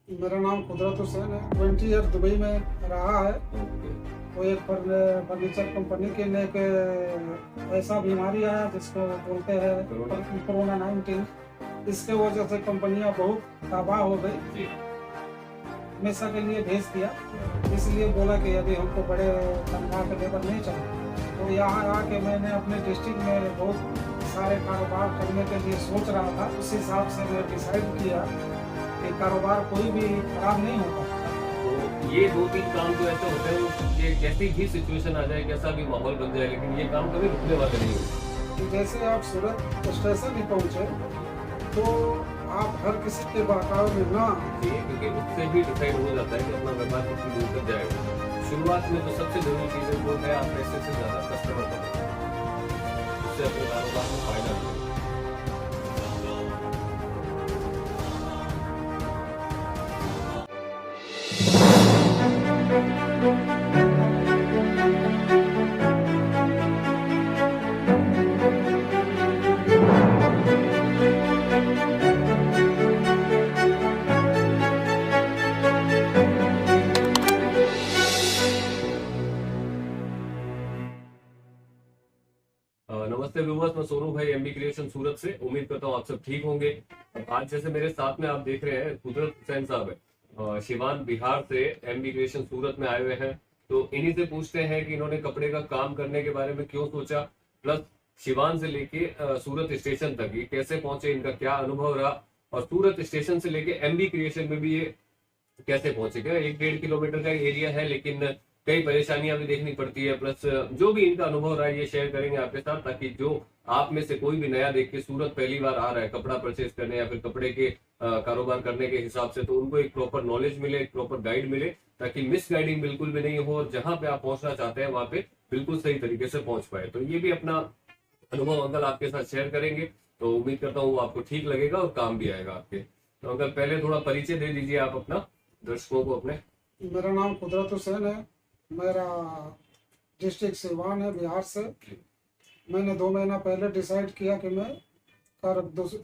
मेरा नाम कुदरत हुसैन है। 20 ईयर दुबई में रहा है। वो एक फर्नीचर कंपनी के ने एक ऐसा बीमारी आया जिसको बोलते हैं कोरोना 19। इसके वजह से कंपनियां बहुत तबाह हो गई। हमेशा के लिए भेज दिया, इसलिए बोला कि अभी हमको बड़े तनख्वाह के लेबर नहीं चाहिए। तो यहाँ आके मैंने अपने डिस्ट्रिक्ट में बहुत सारे कारोबार करने के लिए सोच रहा था। उस हिसाब से मैं डिसाइड किया कि कारोबार कोई भी खराब नहीं होता। तो ये 2-3 काम जो ऐसे होते हैं कि कैसी भी सिचुएशन आ जाए, कैसा भी माहौल बन जाए, लेकिन ये काम कभी रुकने वाले नहीं होते। कि जैसे आप सूरत स्टेशन ही पहुँचे तो आप हर किसी के बहकावे में ना, क्योंकि उससे भी डिसाइड हो जाता है कि अपना व्यापार कितनी दूर तक जाएगा। शुरुआत में तो सबसे जरूरी चीज़ है वो है आप पैसे से ज़्यादा कस्टमर को उससे अपने कारोबार में फायदा मिले। नमस्ते व्यूअर्स, मैं सोनू भाई एमबी क्रिएशन सूरत से। उम्मीद करता हूँ आप सब ठीक होंगे। आज जैसे मेरे साथ में आप देख रहे हैं कुदरत हुसैन साहब है, शिवान बिहार से एमबी क्रिएशन सूरत में आए हुए हैं। तो इन्हीं से पूछते हैं कि इन्होंने कपड़े का काम करने के बारे में क्यों सोचा, प्लस शिवान से लेके सूरत स्टेशन तक ये कैसे पहुंचे, इनका क्या अनुभव रहा, और सूरत स्टेशन से लेके एमबी क्रिएशन में भी ये कैसे पहुंचेगा। 1-1.5 किलोमीटर का एरिया है, लेकिन कई परेशानियां भी देखनी पड़ती है। प्लस जो भी इनका अनुभव रहा है ये शेयर करेंगे आपके साथ, ताकि जो आप में से कोई भी नया देख के सूरत पहली बार आ रहा है कपड़ा परचेज करने या फिर कपड़े के कारोबार करने के हिसाब से, तो उनको एक प्रॉपर नॉलेज मिले, एक प्रॉपर गाइड मिले, ताकि मिस गाइडिंग बिल्कुल भी नहीं हो और जहां पे आप पहुंचना चाहते हैं वहां पे बिल्कुल सही तरीके से पहुंच पाए। तो ये भी अपना अनुभव अंकल आपके साथ शेयर करेंगे। तो उम्मीद करता हूँ आपको ठीक लगेगा और काम भी आएगा आपके। तो अंकल पहले थोड़ा परिचय दे दीजिए आप अपना दर्शकों को अपने। मेरा नाम कुदरत हुसैन है। मेरा डिस्ट्रिक्ट सिवान है, बिहार से। मैंने 2 महीना पहले डिसाइड किया कि मैं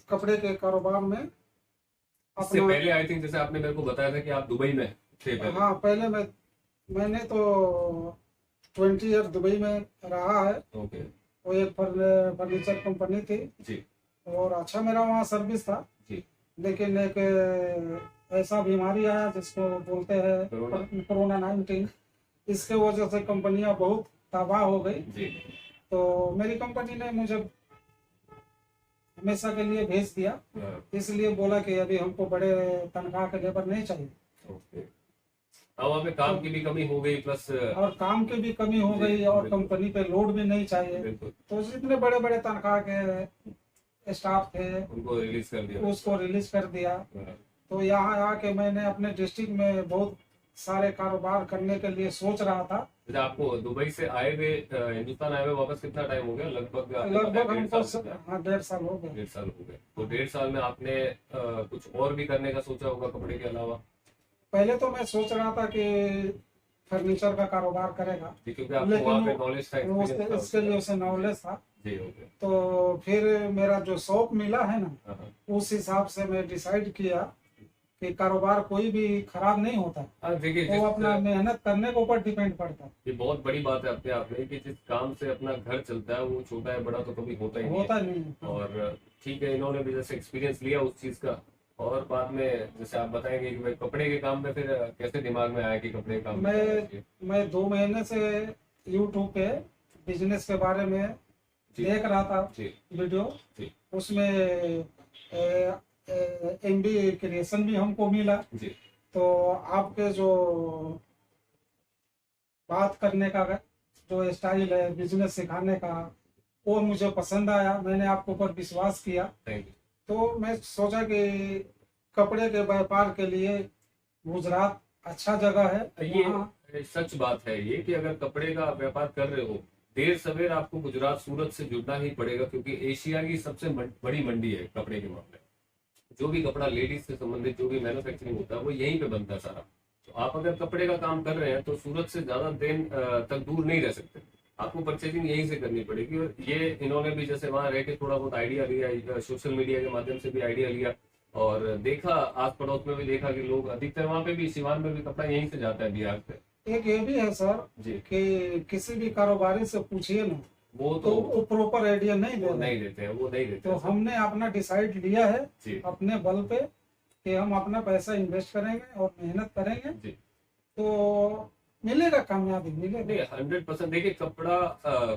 कपड़े के कारोबार में इससे अपना। पहले आई थिंक जैसे आपने मेरे को बताया था कि आप दुबई में थे पहले। हाँ, पहले मैंने तो 20 ईयर दुबई में रहा है। ओके वो एक फर्नीचर कंपनी थी जी और अच्छा मेरा वहाँ सर्विस था जी। लेकिन एक ऐसा बीमारी आया जिसको बोलते हैं कोरोना 19। इसके वजह से कंपनियां बहुत तबाह हो गई जी। तो मेरी कंपनी ने मुझे हमेशा के लिए भेज दिया, इसलिए बोला कि अभी हमको बड़े तनख्वाह के लेबर नहीं चाहिए। ओके। अब वहाँ पे काम की भी कमी हो गई, प्लस और काम की भी कमी हो गई और कंपनी पे लोड भी नहीं चाहिए। तो जितने बड़े बड़े तनख्वाह के स्टाफ थे उनको रिलीज कर दिया, उसको रिलीज कर दिया। तो यहाँ आके मैंने अपने डिस्ट्रिक्ट में बहुत सारे कारोबार करने के लिए सोच रहा था। आपको दुबई से आए हुए हिंदुस्तान आए हुए वापस कितना टाइम हो गया? लगभग हमको 1.5 साल हो गए। 1.5 साल हो गए। तो 1.5 साल में आपने कुछ और भी करने का सोचा होगा कपड़े के अलावा? पहले तो मैं सोच रहा था कि फर्नीचर का कारोबार करेगा, क्योंकि आपको वहाँ पे नॉलेज था, इसके लिए उसे नॉलेज था जी। ओके। तो फिर मेरा जो शौक मिला है ना, उस हिसाब से मैं डिसाइड किया कि कारोबार कोई भी खराब नहीं होता। देखिए वो अपना मेहनत करने के ऊपर डिपेंड करता है। ये बहुत बड़ी बात है अपने आप में कि जिस काम से अपना घर चलता है वो छोटा है बड़ा तो कभी होता ही नहीं। और ठीक है, इन्होंने भी जैसे एक्सपीरियंस लिया उस चीज का, और बाद में जैसे आप बताएंगे कि भाई कपड़े के काम में फिर कैसे दिमाग में आया कि कपड़े के काम मैं 2 महीने से यूट्यूब पे बिजनेस के बारे में देख रहा था वीडियो। उसमें एमबी क्रिएशन भी हमको मिला जी। तो आपके जो बात करने का जो स्टाइल है बिजनेस सिखाने का, वो मुझे पसंद आया। मैंने आपके ऊपर विश्वास किया। तो मैं सोचा कि कपड़े के व्यापार के लिए गुजरात अच्छा जगह है। ये सच बात है ये कि अगर कपड़े का व्यापार कर रहे हो, देर सवेर आपको गुजरात सूरत से जुड़ना ही पड़ेगा, क्योंकि एशिया की सबसे बड़ी मंडी है कपड़े के मामले। जो भी कपड़ा लेडीज से संबंधित जो भी मैन्युफैक्चरिंग होता है वो यहीं पे बनता है सारा। तो आप अगर कपड़े का काम कर रहे हैं तो सूरत से ज्यादा दिन तक दूर नहीं रह सकते, आपको परचेजिंग यहीं से करनी पड़ेगी। और ये इन्होंने भी जैसे वहां रह के थोड़ा बहुत आइडिया लिया, सोशल मीडिया के माध्यम से भी आइडिया लिया, और देखा आस पड़ोस में भी देखा कि लोग अधिकतर वहाँ पे भी सिवान में भी कपड़ा यहीं से जाता है बिहार से। एक ये भी है सर जी। कि किसी भी कारोबारी से पूछिए ना वो तो वो प्रॉपर आइडिया नहीं वो दे नहीं देते हैं, वो नहीं देते तो हैं। हमने अपना डिसाइड लिया है जी अपने बल पे कि हम अपना पैसा इन्वेस्ट करेंगे और मेहनत करेंगे जी। तो मिलेगा, कामयाबी मिलेगा। नहीं 100% देखिए कपड़ा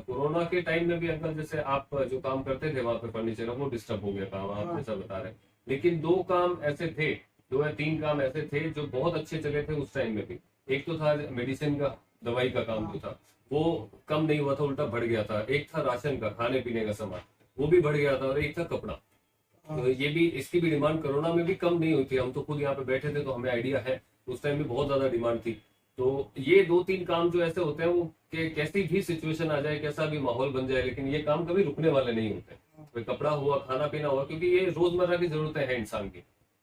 कोरोना के टाइम में भी अंकल जैसे आप जो काम करते थे वहां पे फर्नीचर वो डिस्टर्ब हो गया काम, आप हाँ। जैसा बता रहे हैं। लेकिन दो काम ऐसे थे, 2 या 3 काम ऐसे थे जो बहुत अच्छे चले थे उस टाइम में भी। एक तो था मेडिसिन का, दवाई का काम जो था वो कम नहीं हुआ था, उल्टा बढ़ गया था। एक था राशन का, खाने पीने का सामान, वो भी बढ़ गया था। और एक था कपड़ा, तो ये भी, इसकी भी डिमांड कोरोना में भी कम नहीं हुई थी। हम तो खुद यहाँ पे बैठे थे तो हमें आइडिया है, उस टाइम भी बहुत ज्यादा डिमांड थी। तो ये 2-3 काम जो ऐसे होते हैं वो कि कैसी भी सिचुएशन आ जाए, कैसा भी माहौल बन जाए, लेकिन ये काम कभी रुकने वाले नहीं होते। कोई कपड़ा हुआ, खाना पीना हुआ, क्योंकि ये रोजमर्रा की जरूरतें हैं इंसान की।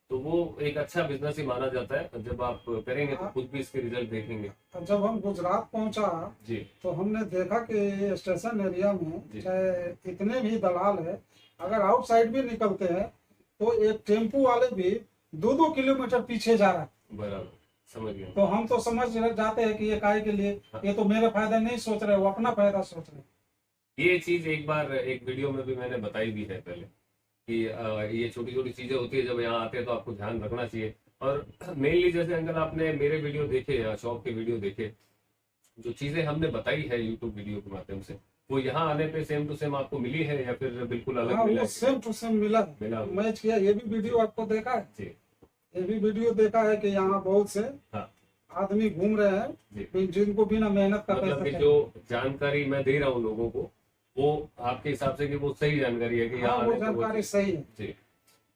तो वो एक अच्छा बिजनेस ही माना जाता है। जब आप करेंगे तो खुद भी इसके रिजल्ट देखेंगे। जब हम गुजरात पहुंचा जी तो हमने देखा कि स्टेशन एरिया में जी। चाहे इतने भी दलाल है, अगर आउटसाइड भी निकलते हैं तो एक टेम्पू वाले भी 2-2 किलोमीटर पीछे जा रहा है। बराबर, समझ गया। तो हम तो समझ जाते हैं कि ये काहे के लिए, ये तो मेरा फायदा नहीं सोच रहे, वो अपना फायदा सोच रहे। ये चीज एक बार एक वीडियो में भी मैंने बताई भी है पहले कि ये छोटी छोटी चीजें होती है, जब यहाँ आते हैं तो आपको ध्यान रखना चाहिए। और मेनली जैसे अंकल आपने मेरे वीडियो देखे या शॉप के वीडियो देखे, जो चीजें हमने बताई है यूट्यूब वीडियो के माध्यम से, वो यहाँ आने पे सेम टू सेम आपको मिली है या फिर बिल्कुल अलग हाँ, मिला वो है? सेम टू सेम मिला मिला। मैच किया। ये भी वीडियो आपको देखा है? जी ये भी वीडियो देखा है कि यहाँ बहुत से हाँ आदमी घूम रहे जी। हैं जिनको बिना मेहनत का मतलब पैसा कि चाहिए। जो जानकारी मैं दे रहा हूँ लोगों को, वो आपके हिसाब से कि वो सही जानकारी है कि यहाँ हाँ, वो आने पे वो जानकारी चीज़- सही है। जी।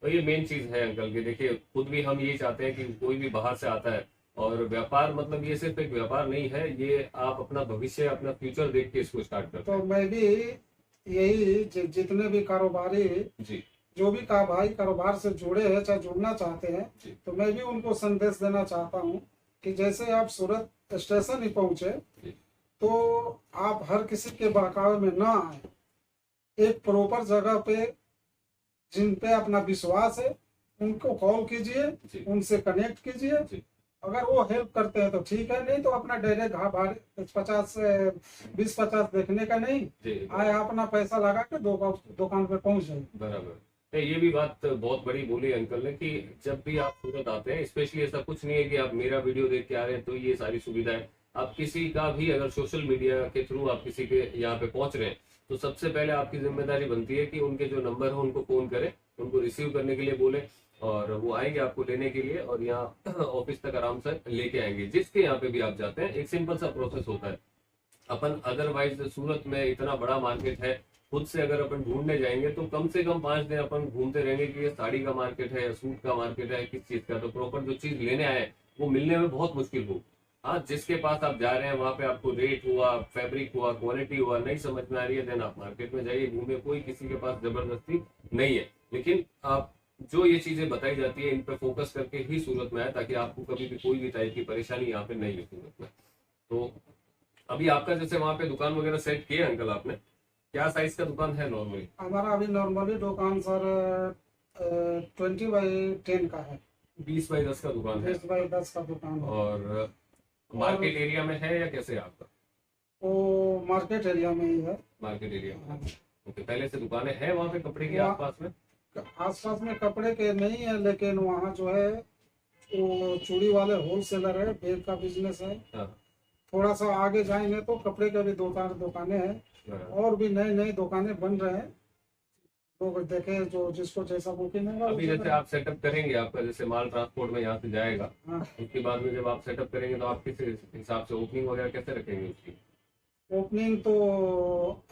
तो ये मेन चीज है अंकल की। देखिए खुद भी हम यही चाहते हैं कि कोई भी बाहर से आता है, और व्यापार मतलब ये सिर्फ एक व्यापार नहीं है, ये आप अपना भविष्य, अपना फ्यूचर देख के इसको स्टार्ट करते तो मैं भी यही जितने भी कारोबारी हैं। जी जो भी का भाई कारोबार से जुड़े हैं चाहे जुड़ना चाहते हैं, जी तो मैं भी उनको संदेश देना चाहता हूँ कि जैसे आप सूरत स्टेशन ही पहुंचे जी तो आप हर किसी के बहकावे में ना आए। एक प्रॉपर जगह पे जिन पे अपना विश्वास है उनको कॉल कीजिए, जी उनसे कनेक्ट कीजिए। जी। अगर वो हेल्प करते हैं तो ठीक है, नहीं तो अपना डायरेक्ट 20-50 देखने का नहीं, जी। आए अपना पैसा लगा के दुकान पे पहुंच जाए। बराबर। तो ये भी बात बहुत बड़ी बोली अंकल ने कि जब भी आप सूरत आते हैं, स्पेशली ऐसा कुछ नहीं है कि आप मेरा वीडियो देख के आ रहे हैं तो ये सारी सुविधाएं, आप किसी का भी अगर सोशल मीडिया के थ्रू आप किसी के यहाँ पे पहुंच रहे हैं तो सबसे पहले आपकी जिम्मेदारी बनती है कि उनके जो नंबर है उनको फोन करें, उनको रिसीव करने के लिए बोले, और वो आएंगे आपको लेने के लिए और यहाँ ऑफिस तक आराम से लेके आएंगे। जिसके यहाँ पे भी आप जाते हैं एक सिंपल सा प्रोसेस होता है। अपन अदरवाइज सूरत में इतना बड़ा मार्केट है, खुद से अगर अपन ढूंढने जाएंगे तो कम से कम 5 दिन अपन घूमते रहेंगे कि ये साड़ी का मार्केट है या सूट का मार्केट है, किस चीज का। तो प्रॉपर जो चीज लेने आए वो मिलने में बहुत मुश्किल हो। हाँ, जिसके पास आप जा रहे हैं वहां पे आपको रेट हुआ, फैब्रिक हुआ, क्वालिटी हुआ नहीं समझ में आ रही है, देन आप मार्केट में जाइए, घूमे। कोई किसी के पास जबरदस्ती नहीं है, लेकिन आप जो ये चीजें बताई जाती है इन पे फोकस करके ही सूरत में आए, ताकि आपको कभी भी कोई भी टाइप की परेशानी यहाँ पे नहीं हो सूरत में। तो अभी आपका जैसे वहां पे दुकान वगैरह सेट किए अंकल आपने, क्या साइज का दुकान है नॉर्मली? हमारा अभी नॉर्मली दुकान सर 20x10 का है। 20x10 का दुकान है। 20x10 का दुकान है। और मार्केट एरिया में है या कैसे है आपका? वो मार्केट एरिया में ही है। मार्केट एरिया में। हाँ। ओके, पहले से दुकानें हैं वहाँ पे कपड़े के वहाँ- आसपास में? आसपास में कपड़े के नहीं है, लेकिन वहाँ जो है वो चूड़ी वाले होलसेलर है, बैग का बिजनेस है। हाँ, थोड़ा सा आगे जाएंगे तो कपड़े के भी 2-4 दुकानें हैं, बराबर। और भी नई नई दुकानें बन रहे हैं। लोग देखे जो जिसको जैसा बुकिंग होगा अभी उसी जैसे आप सेटअप करेंगे, आपका जैसे माल ट्रांसपोर्ट में यहाँ से जाएगा, हाँ। उसके बाद में जब आप सेटअप करेंगे तो आप किस हिसाब से ओपनिंग वगैरह कैसे रखेंगे उसकी? ओपनिंग तो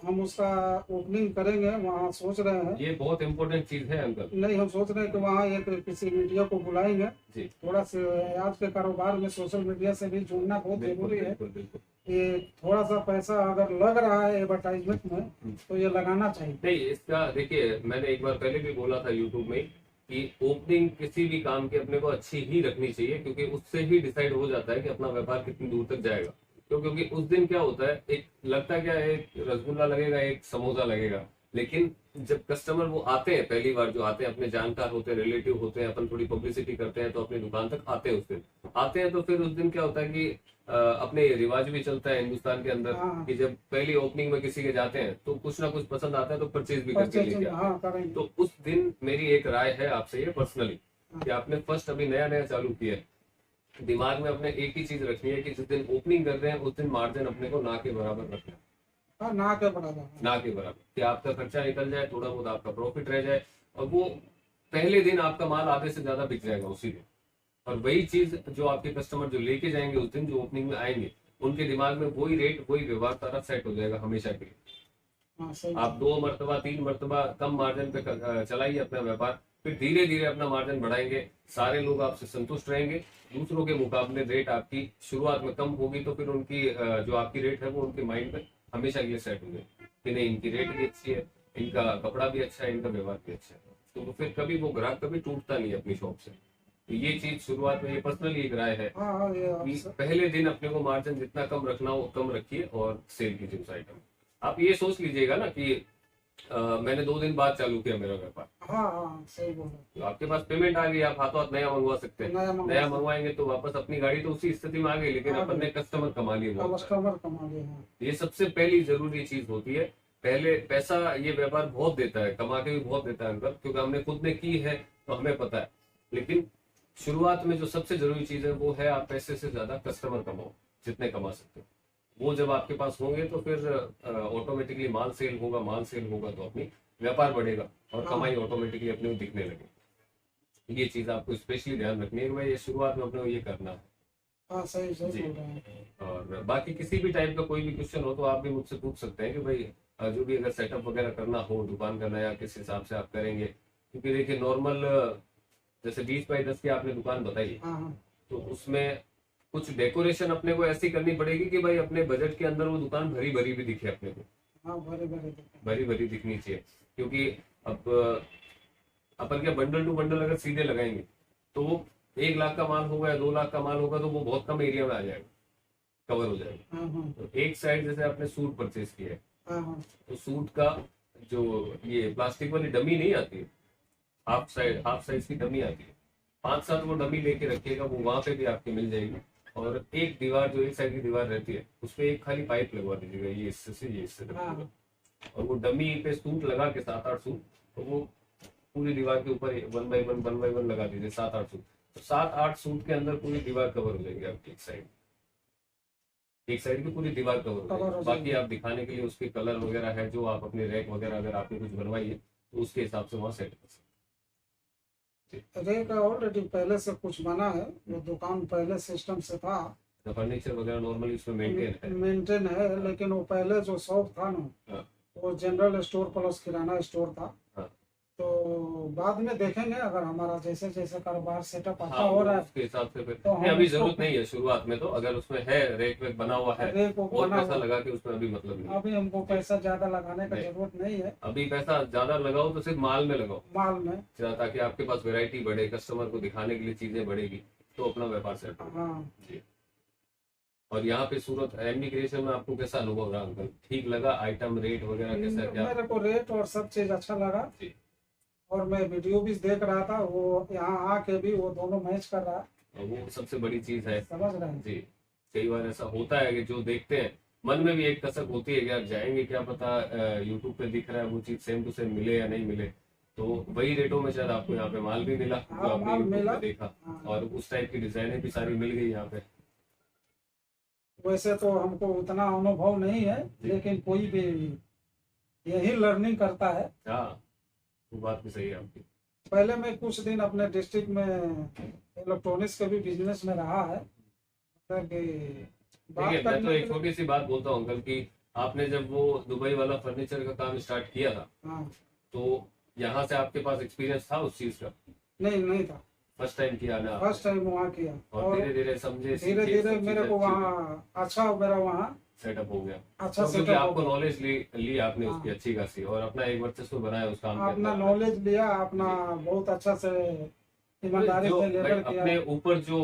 हम उसका ओपनिंग करेंगे, वहाँ सोच रहे हैं। ये बहुत इंपॉर्टेंट चीज है अंकल। नहीं, हम सोच रहे हैं कि वहाँ एक किसी मीडिया को बुलाएंगे। जी, थोड़ा से आज के कारोबार में सोशल मीडिया से भी जुड़ना बहुत बिल्कुल जरूरी है। बिल्कुल बिल्कुल। ये थोड़ा सा पैसा अगर लग रहा है एडवर्टाइजमेंट में तो ये लगाना चाहिए। नहीं, इसका देखिए मैंने एक बार पहले भी बोला था यूट्यूब में कि ओपनिंग किसी भी काम की अपने को अच्छी ही रखनी चाहिए, क्योंकि उससे ही डिसाइड हो जाता है कि अपना व्यापार कितनी दूर तक जाएगा। क्योंकि उस दिन क्या होता है, एक लगता क्या है, एक रसगुल्ला लगेगा, एक समोसा लगेगा, लेकिन जब कस्टमर वो आते हैं पहली बार, जो आते हैं अपने जानकार होते हैं, रिलेटिव होते हैं, अपन थोड़ी पब्लिसिटी करते हैं तो अपनी दुकान तक आते हैं, उस दिन आते हैं तो फिर उस दिन क्या होता है कि अपने रिवाज भी चलता है हिंदुस्तान के अंदर हाँ कि जब पहली ओपनिंग में किसी के जाते हैं तो कुछ ना कुछ पसंद आता है तो परचेज भी करके परचेज लेके आते हैं। हाँ करेंगे। तो उस दिन मेरी एक राय है आपसे ये पर्सनली, कि आपने फर्स्ट अभी नया नया चालू किया है, दिमाग में अपने एक ही चीज रखनी है कि जिस दिन ओपनिंग कर रहे हैं उस दिन मार्जिन अपने को ना के बराबर रखना है, हाँ ना के बराबर। ना के बराबर, कि आपका खर्चा निकल जाए, थोड़ा बहुत आपका प्रॉफिट रह जाए, और वो पहले दिन आपका माल आधे से ज्यादा बिक जाएगा उसी दिन। और वही चीज जो आपके कस्टमर जो लेके जाएंगे उस दिन, जो ओपनिंग में आएंगे, उनके दिमाग में वही रेट वही व्यवहार सारा सेट हो जाएगा हमेशा के लिए। हाँ सही। आप 2 मरतबा 3 मरतबा कम मार्जिन पे चलाइए अपना व्यापार, फिर धीरे धीरे अपना मार्जिन बढ़ाएंगे, सारे लोग आपसे संतुष्ट रहेंगे। दूसरों के मुकाबले रेट आपकी शुरुआत में कम होगी तो फिर उनकी जो आपकी रेट है वो उनके माइंड में हमेशा के लिए सेट हो जाएगी कि नहीं, इनकी रेट भी अच्छी है, इनका कपड़ा भी अच्छा है, इनका व्यवहार भी अच्छा है, तो फिर कभी वो ग्राहक कभी टूटता नहीं है अपनी शॉप से। तो ये चीज शुरुआत में, ये पर्सनली एक राय है हाँ ये कि आपसे- पहले दिन अपने को मार्जिन जितना कम रखना हो कम रखिए और सेल कीजिए उस आइटम। आप ये सोच लीजिएगा ना कि मैंने 2 दिन बाद चालू किया मेरा व्यापार, हाँ हाँ सही बोला। तो आपके पास पेमेंट आ गई, आप हाथों हाथ नया मंगवा सकते हैं, नया मंगवाएंगे तो वापस अपनी गाड़ी तो उसी स्थिति में आ गई, लेकिन अपन ने कस्टमर कमा लिए बहुत सारे। कस्टमर कमा लिए हैं। ये सबसे पहली जरूरी चीज होती है। पहले पैसा ये व्यापार बहुत देता है, कमा के भी बहुत देता है अंकल, क्योंकि हमने खुद ने की है तो हमें पता है। लेकिन शुरुआत में जो सबसे जरूरी चीज है वो है आप पैसे से ज्यादा कस्टमर कमाओ, जितने कमा सकते हो। वो जब आपके पास होंगे तो फिर ऑटोमेटिकली माल सेल होगा, माल सेल होगा तो अपनी व्यापार बढ़ेगा और कमाई ऑटोमेटिकली अपने को दिखने लगे। ये चीज आपको स्पेशली ध्यान रखनी है कि भाई ये शुरुआत में अपने को ये करना है। हाँ सही सही जी। बोल रहे हैं। और बाकी किसी भी टाइप का कोई भी क्वेश्चन हो तो आप भी मुझसे पूछ सकते हैं कि भाई जो भी अगर सेटअप वगैरह करना हो दुकान का नया, किस हिसाब से आप करेंगे। क्योंकि देखिए नॉर्मल जैसे 20 बाई 10 की आपने दुकान बताई, हाँ हाँ तो उसमें कुछ डेकोरेशन अपने को ऐसी करनी पड़ेगी कि भाई अपने बजट के अंदर वो दुकान भरी भरी भी दिखे अपने को, हाँ भरे भरे। भरी भरी दिखनी चाहिए। क्योंकि अब अपन क्या बंडल टू बंडल अगर सीधे लगाएंगे तो वो 1 लाख का माल होगा या 2 लाख का माल होगा तो वो बहुत कम एरिया में आ जाएगा, कवर हो जाएगा। हाँ हाँ तो एक साइड जैसे आपने सूट परचेज किया है हाँ हाँ तो सूट का जो ये प्लास्टिक वाली डमी नहीं आती है, हाफ साइज की डमी आती है, 5-7 वो डमी लेके रखिएगा, वो वहां पे भी आपकी मिल जाएगी। और एक दीवार जो एक साइड की दीवार रहती है उस पे एक खाली पाइप लगवा दीजिएगा, ये इससे से ये इससे तक हाँ। और वो डमी पे सूट लगा के 7-8 सूट, तो वो पूरी दीवार के ऊपर 1 बाई 1 लगा दीजिए 7-8 सूट, तो 7-8 सूट के अंदर पूरी दीवार कवर हो जाएगी आपकी, एक साइड की पूरी दीवार कवर हो जाएगी। बाकी आप दिखाने के लिए उसके कलर वगैरह है जो आप अपने रैक वगैरह अगर आपने कुछ बनवाई है तो उसके हिसाब से वहाँ सेट कर सकते हैं। रेक ऑलरेडी पहले से कुछ बना है, वो दुकान पहले सिस्टम से था, फर्नीचर वगैरह नॉर्मली उसमें मेंटेन है। मेंटेन है, लेकिन वो पहले जो शॉप था ना हाँ। वो जनरल स्टोर प्लस किराना स्टोर था। हाँ। तो बाद में देखेंगे अगर हमारा जैसे जैसे कारोबार सेटअप आता हाँ, हो रहा है उसके हिसाब से फिर तो हम नहीं, अभी उसको- जरूरत नहीं है शुरुआत में, तो अगर उसमें है रेक वेक बना हुआ है रेक को और बना पैसा हुआ- लगा के उसमें अभी मतलब नहीं है। अभी हमको पैसा ज्यादा लगाने का नहीं। जरूरत नहीं है अभी पैसा ज्यादा लगाओ तो सिर्फ माल में लगाओ, माल में। ताकि आपके पास वैरायटी बढ़े, कस्टमर को दिखाने के लिए चीजें बढ़ेगी तो अपना व्यापार सेट हो। हाँ जी। और यहाँ पे सूरत एमडी क्रिएशन में आपको कैसा अनुभव रहा अंकल? ठीक लगा? आइटम रेट वगैरह कैसा क्या? मेरे को रेट और सब चीज अच्छा लगा जी। और मैं वीडियो भी देख रहा था, वो यहाँ आके भी वो दोनों मैच कर रहा है, और वो सबसे बड़ी चीज है। समझ रहे हैं। जी। कई बार ऐसा होता है कि जो देखते हैं मन में भी एक कसक होती है कि यार जाएंगे, क्या पता यूट्यूब पे दिख रहा है वो चीज सेम टू सेम मिले या नहीं मिले, तो वही रेटों में शायद आपको यहाँ पे माल भी मिला जो हाँ, आपने माल यूट्यूब मिला। पे देखा, हाँ। और उस टाइप की डिजाइनें भी सारी मिल गई यहाँ पे। वैसे तो हमको उतना अनुभव नहीं है, लेकिन कोई भी यही लर्निंग करता है। हाँ, वो बात भी सही है आपकी। पहले मैं कुछ दिन अपने डिस्ट्रिक्ट में इलेक्ट्रॉनिक्स के भी बिजनेस में रहा है, मतलब कि बात देखिए मैं तो करने एक के लिए- छोटी सी बात बोलता हूँ अंकल कि आपने जब वो दुबई वाला फर्नीचर का काम स्टार्ट किया था हाँ तो यहाँ से आपके पास एक्सपीरियंस था उस चीज का? नहीं था, फर्स्ट टाइम किया ना? फर्स्ट टाइम वहाँ किया और और धीरे धीरे समझे धीरे धीरे मेरे को वहाँ अच्छा मेरा वहाँ सेटअप हो गया, अच्छा तो क्योंकि सेटअप आपको नॉलेज ली आपने उसकी हाँ। अच्छी खासी, और अपना एक वर्चस्व बनाया उस काम के अपना अंदर। नॉलेज लिया, अपना बहुत अच्छा से ईमानदारी जो से भाई लेकर किया। अपने ऊपर जो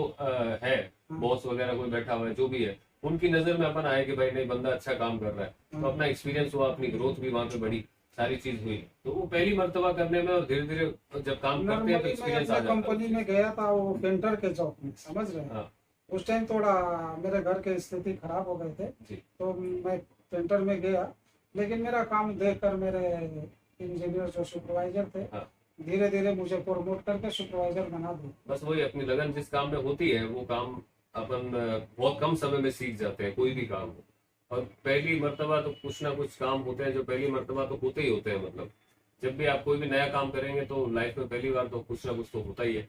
है हाँ। बॉस वगैरह कोई बैठा हुआ है जो भी है, उनकी नजर में अपन आए कि भाई नहीं बंदा अच्छा काम कर रहा है, तो हाँ। अपना एक्सपीरियंस हुआ, अपनी ग्रोथ भी वहां पे बढ़ी, सारी चीज हुई, तो वो पहली मर्तबा करने में और धीरे धीरे जब काम करते हैं तो नॉर्मली मैं एक्सपीरियंस आ अपने जाता कंपनी है। में गया था, वो पेंटर के जॉब में, समझ रहे हैं। हाँ उस टाइम थोड़ा मेरे घर के स्थिति खराब हो गए थे, जी। तो मैं पेंटर में गया, लेकिन मेरा काम देखकर मेरे इंजीनियर जो सुपरवाइजर थे, हाँ धीरे धीरे मुझे प्रमोट करके सुपरवाइजर बना दिया। बस वही, अपनी लगन जिस काम में होती है वो काम अपन बहुत कम समय में सीख जाते हैं, कोई भी काम हो। और पहली मर्तबा तो कुछ ना कुछ काम होते हैं जो पहली मर्तबा तो होते ही होते हैं। मतलब जब भी आप कोई भी नया काम करेंगे तो लाइफ में पहली बार तो कुछ ना कुछ तो होता ही है,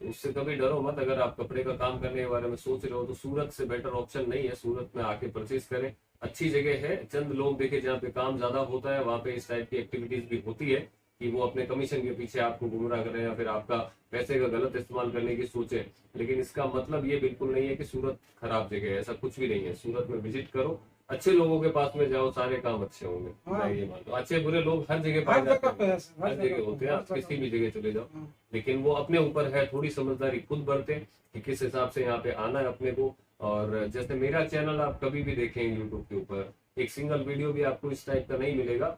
तो उससे कभी डरो मत। अगर आप कपड़े का काम करने के बारे में सोच रहे हो तो सूरत से बेटर ऑप्शन नहीं है, सूरत में आके परचेज करें। अच्छी जगह है, चंद लोग देखे जहाँ पे काम ज्यादा होता है, वहाँ पे इस टाइप की एक्टिविटीज भी होती है कि वो अपने कमीशन के पीछे आपको गुमराह करें या फिर आपका पैसे का गलत इस्तेमाल करने की सोचे। लेकिन इसका मतलब ये बिल्कुल नहीं है कि सूरत खराब जगह है, ऐसा कुछ भी नहीं है। सूरत में विजिट करो, अच्छे लोगों के पास में जाओ, सारे काम अच्छे होंगे। हाँ। मैं ये मानता हूँ, अच्छे बुरे लोग हर जगह पाए हर जाते जगह पे हैं, है सर, हर जगह होते हैं, हर आप जगह किसी भी जगह चले जाओ। हाँ। लेकिन वो अपने ऊपर है, थोड़ी समझदारी खुद बरते कि किस हिसाब से यहाँ पे आना है अपने को। और जैसे मेरा चैनल आप कभी भी देखेंगे यूट्यूब के ऊपर, एक सिंगल वीडियो भी आपको इस टाइप का नहीं मिलेगा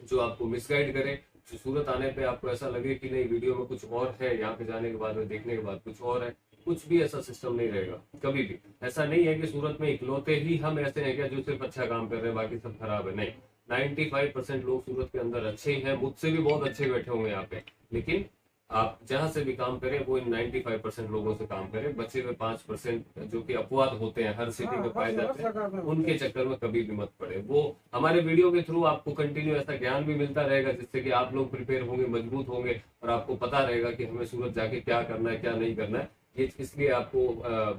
जो आपको मिसगाइड करे, जो सूरत आने पे आपको ऐसा लगे कि नहीं वीडियो में कुछ और है, यहाँ पे जाने के बाद में देखने के बाद कुछ और है। कुछ भी ऐसा सिस्टम नहीं रहेगा कभी भी। ऐसा नहीं है कि सूरत में इकलौते ही हम ऐसे हैं क्या जो सिर्फ अच्छा काम कर रहे हैं बाकी सब खराब है, नहीं। 95% लोग सूरत के अंदर अच्छे ही हैं, मुझसे भी बहुत अच्छे बैठे होंगे यहाँ पे। लेकिन आप जहां से भी काम करें वो इन 95% लोगों से काम करें। बचे हुए 5% जो कि अपवाद होते हैं, हर सिटी में पाए जाते हैं, जगह में उनके चक्कर में कभी भी मत पड़े। वो हमारे वीडियो के थ्रू आपको कंटिन्यू ऐसा ज्ञान भी मिलता रहेगा जिससे कि आप लोग प्रिपेयर होंगे, मजबूत होंगे, और आपको पता रहेगा कि हमें सूरत जाके क्या करना है क्या नहीं करना है। ये इसलिए आपको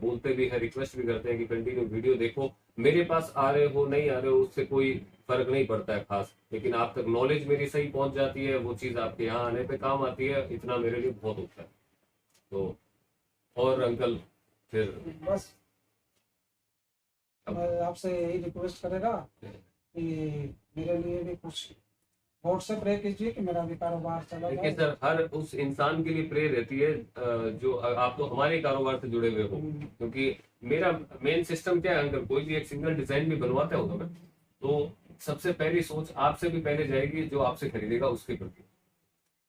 बोलते भी है, रिक्वेस्ट भी करते हैं कि कंटिन्यू वीडियो देखो। मेरे पास आ रहे हो नहीं आ रहे हो उससे कोई फर्क नहीं पड़ता है खास, लेकिन आप तक नॉलेज मेरी सही पहुंच जाती है, वो चीज आपके यहाँ आने पे काम आती है, इतना मेरे लिए बहुत होता है। तो और अंकल फिर बस मैं आपसे यही रिक्वेस्ट करेगा कि मेरे लिए भी कुछ व्हाट्सएप प्रे कीजिए कि मेरा भी कारोबार चला देखिए जाए। सर, हर उस इंसान के लिए प्रे रहती है जो आप तो हमारे कारोबार से जुड़े हुए हो। क्योंकि मेरा मेन सिस्टम क्या है अंकल, कोई भी एक सिंगल डिजाइन भी बनवाता होगा मैं, तो सबसे पहली सोच आपसे भी पहले जाएगी जो आपसे खरीदेगा उसके प्रति।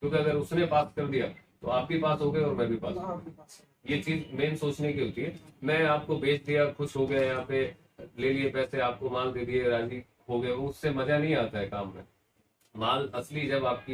क्योंकि अगर उसने पास कर दिया तो आप भी पास हो गए और मैं भी पास हो गया। आपके पास ये चीज मेन सोचने की होती है। मैं आपको बेच दिया, खुश हो गया, यहाँ पे ले लिए पैसे, आपको माल दे दिए, राजी हो गए, वो उससे मजा नहीं आता है काम में। माल असली जब आप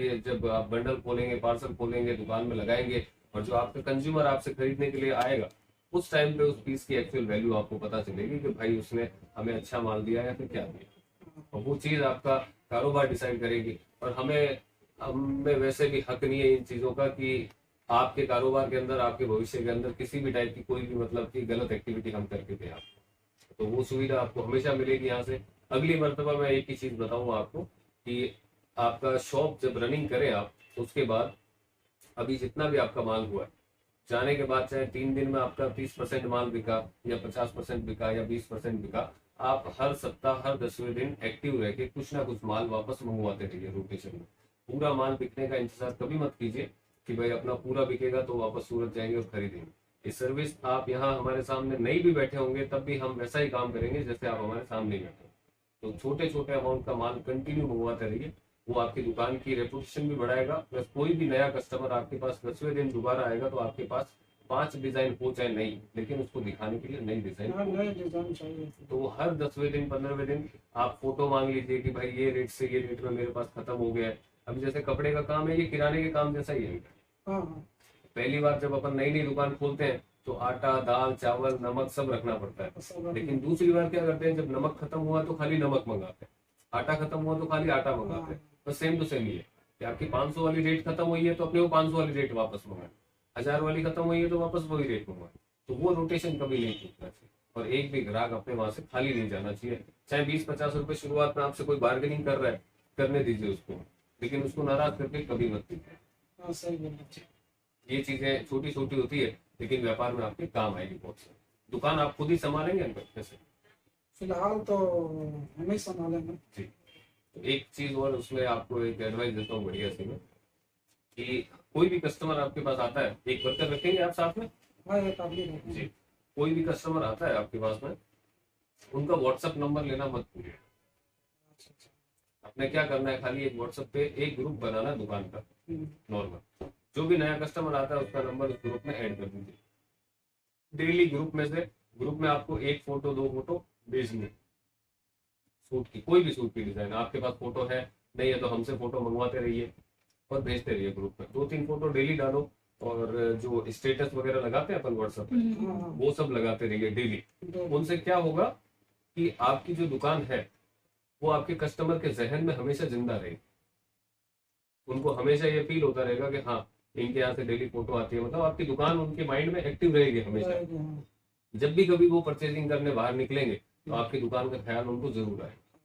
बंडल खोलेंगे, पार्सल खोलेंगे, दुकान में लगाएंगे, और जो आपका कंज्यूमर आपसे खरीदने के लिए आएगा, उस टाइम पे उस पीस की एक्चुअल वैल्यू आपको पता चलेगी कि भाई उसने हमें अच्छा माल दिया या फिर क्या दिया। और वो चीज आपका कारोबार डिसाइड करेगी। और हमें वैसे भी हक नहीं है इन चीजों का कि आपके कारोबार के अंदर, आपके भविष्य के अंदर किसी भी टाइप की कोई भी मतलब की गलत एक्टिविटी हम करके दें आपको। तो वो सुविधा आपको हमेशा मिलेगी यहाँ से। अगली मर्तबा मैं एक ही चीज बताऊंगा आपको कि आपका शॉप जब रनिंग करें आप, तो उसके बाद अभी जितना भी आपका माल हुआ है, जाने के बाद चाहे 3 दिन में आपका 30% माल बिका या 50% बिका या 20% बिका, आप हर सप्ताह हर 10वें दिन एक्टिव रह के कुछ ना कुछ माल वापस मंगवाते रहिए रोटेशन में। पूरा माल बिकने का इंतजार कभी मत कीजिए कि भाई अपना पूरा बिकेगा तो वापस सूरत जाएंगे और खरीदेंगे। ये सर्विस आप यहाँ हमारे सामने नहीं भी बैठे होंगे तब भी हम वैसा ही काम करेंगे जैसे आप हमारे सामने बैठे हो। तो छोटे छोटे अमाउंट का माल कंटिन्यू मंगवाते रहिए, वो आपकी दुकान की रेपुटेशन भी बढ़ाएगा। प्लस कोई भी नया कस्टमर आपके पास 10वें दिन दोबारा आएगा तो आपके पास 5 डिजाइन हो चाहे नहीं, लेकिन उसको दिखाने के लिए नई डिजाइन हो। नए डिजाइन चाहिए। तो हर 10वें दिन 15वें दिन आप फोटो मांग लीजिए कि भाई ये रेट से ये रेट में मेरे पास खत्म हो गया है। अब जैसे कपड़े का काम है, ये किराने के काम जैसा ही है। हाँ हाँ। पहली बार जब अपन नई नई दुकान खोलते हैं तो आटा, दाल, चावल, नमक सब रखना पड़ता है। सब लेकिन दूसरी बार क्या करते हैं, जब नमक खत्म हुआ तो खाली नमक मंगाते हैं, आटा खत्म हुआ तो खाली आटा मंगाते हैं। तो सेम टू सेम ये कि आपकी 500 वाली रेट खत्म हुई है तो अपने वो 500 वाली रेट वापस मंगाए, 1000 वाली खत्म हुई है तो वापस वही रेट मंगवाए। तो वो रोटेशन कभी नहीं टूटना चाहिए और एक भी ग्राहक अपने वहां से खाली नहीं जाना चाहिए। चाहे 20-50 रुपए शुरुआत में आपसे कोई बार्गेनिंग कर रहा है, करने दीजिए उसको, लेकिन उसको नाराज करके कभी मत कीजिए। हाँ, सही बोला। ये चीजें छोटी छोटी होती है लेकिन व्यापार में आपके काम आएगी बहुत से। दुकान आप खुद ही संभालेंगे अंकल कैसे? फिलहाल तो हम ही संभालेंगे जी। तो एक चीज और उसमें आपको एक एडवाइस देता हूँ बढ़िया सी मैं, कि कोई भी कस्टमर आपके पास आता है, एक वर्कर रखेंगे आप साथ में? हाँ, एक आदमी रखेंगे। जी। कोई भी कस्टमर आता है आपके पास में, उनका व्हाट्सएप नंबर लेना मत भूलिए। अच्छा। आप आपने क्या करना है, खाली एक व्हाट्सएप पे एक ग्रुप बनाना है दुकान का नॉर्मल, जो भी नया कस्टमर आता है उसका नंबर उस ग्रुप में ऐड कर दीजिए। डेली ग्रुप में आपको एक फोटो 2 फोटो भेजनी है सूट की, कोई भी सूट की डिजाइन। आपके पास फोटो है नहीं है तो हमसे फोटो मंगवाते रहिए और भेजते रहिए ग्रुप में। 2-3 फोटो डेली डालो, और जो स्टेटस वगैरह लगाते हैं अपन व्हाट्सएप पे, वो सब लगाते रहिए डेली। उनसे क्या होगा कि आपकी जो दुकान है वो आपके कस्टमर के जहन में हमेशा जिंदा रहेगी। उनको हमेशा ये फील होता रहेगा कि हाँ इनके यहाँ से डेली फोटो आती है, मतलब आपकी दुकान उनके माइंड में एक्टिव रहेगी हमेशा। जब भी कभी वो परचेजिंग करने बाहर निकलेंगे तो आपकी दुकान का ख्याल उनको जरूर आएगा,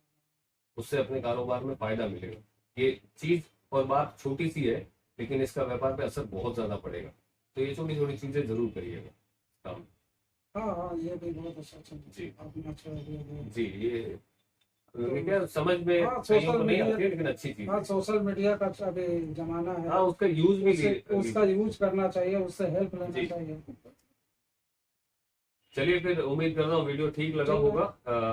उससे अपने कारोबार में फायदा मिलेगा। ये चीज और बात छोटी सी है लेकिन इसका व्यापार पे असर बहुत ज्यादा पड़ेगा, तो ये छोटी छोटी चीजें जरूर करिएगा काम। हाँ, ये भी बहुत अच्छा जी आपने अच्छा idea दिया। जी, ये क्या समझ में हाँ, कईयों को सोशल नहीं मीडिया, आती है लेकिन अच्छी चीज हाँ है। सोशल मीडिया का अभी जमाना है, हाँ, उसका यूज भी उसका यूज करना चाहिए, उससे हेल्प लेना जी। चाहिए। चलिए फिर, उम्मीद कर रहा हूँ वीडियो ठीक लगा चलिए। होगा।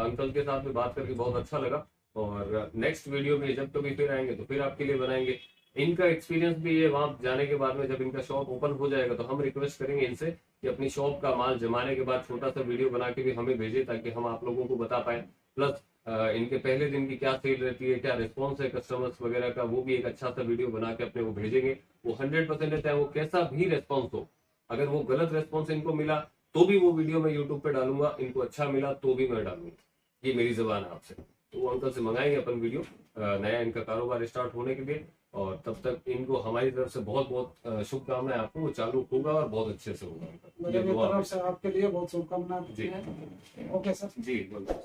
अंकल के साथ में बात करके बहुत अच्छा लगा, और नेक्स्ट वीडियो में जब कभी फिर आएंगे तो फिर आपके लिए बनाएंगे। इनका एक्सपीरियंस भी है, वहां जाने के बाद में जब इनका शॉप ओपन हो जाएगा तो हम रिक्वेस्ट करेंगे इनसे कि अपनी शॉप का माल जमाने के बाद छोटा सा वीडियो बना के भी हमें भेजे, ताकि हम आप लोगों को बता पाए। प्लस इनके पहले दिन की क्या सेल रहती है, क्या रिस्पॉन्स है कस्टमर्स वगैरह का, वो भी एक अच्छा सा वीडियो बना के अपने को भेजेंगे। वो 100% रहता है, वो कैसा भी रेस्पॉन्स हो, अगर वो गलत रेस्पॉन्स इनको मिला तो भी वो वीडियो मैं यूट्यूब पे डालूंगा, इनको अच्छा मिला तो भी मैं डालूंगा। ये मेरी जबान है आपसे। तो वो अंकल से मंगाएंगे अपन वीडियो, नया इनका कारोबार स्टार्ट होने के लिए। और तब तक इनको हमारी तरफ से बहुत बहुत शुभकामनाएं। आपको वो चालू होगा और बहुत अच्छे से होगा। मेरे ये दुआ तरफ से आपके लिए बहुत शुभकामनाएं जी। हैं। Okay sir. जी, बिल्कुल।